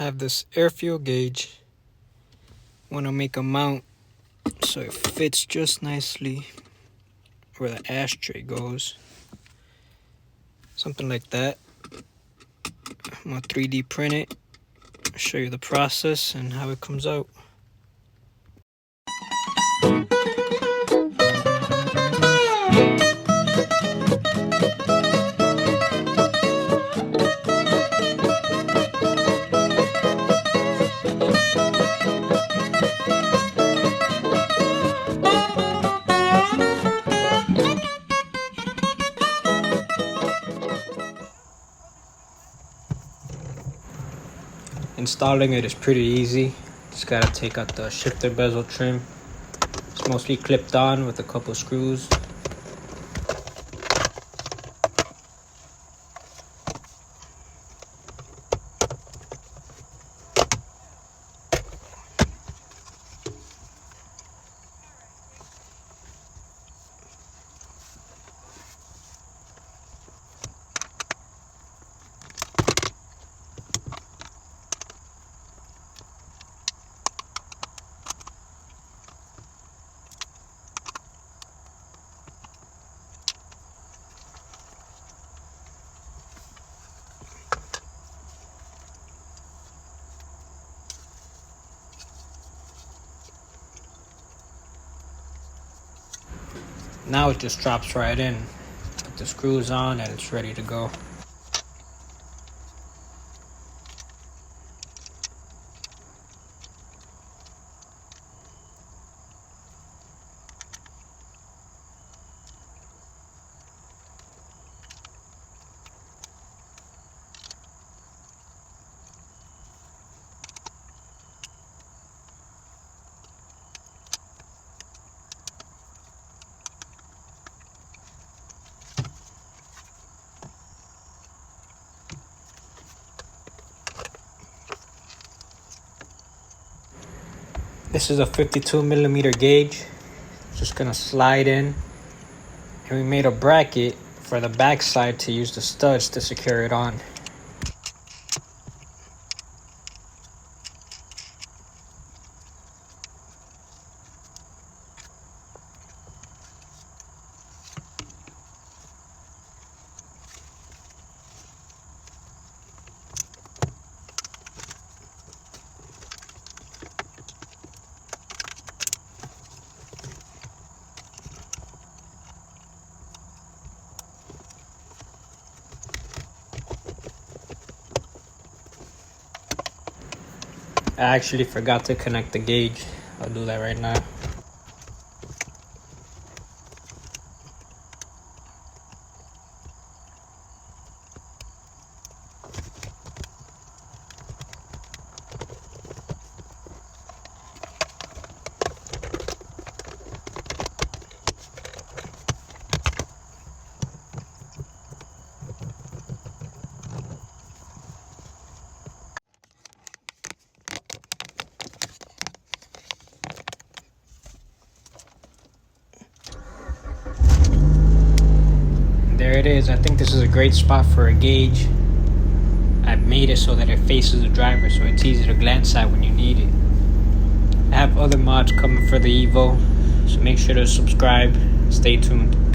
have this air fuel gauge. Want to make a mount so it fits just nicely where the ashtray goes. Something like that. I'm gonna 3D print it, show you the process and how it comes out. Installing it is pretty easy. Just gotta take out the shifter bezel trim. It's mostly clipped on with a couple screws. Now it just drops right in. Put the screws on and it's ready to go. This is a 52mm gauge. Just gonna slide in. And we made a bracket for the back side to use the studs to secure it on. I actually forgot to connect the gauge. I'll do that right now. There it is. I think this is a great spot for a gauge. I've made it so that it faces the driver so it's easy to glance at when you need it. I have other mods coming for the EVO, so make sure to subscribe. Stay tuned.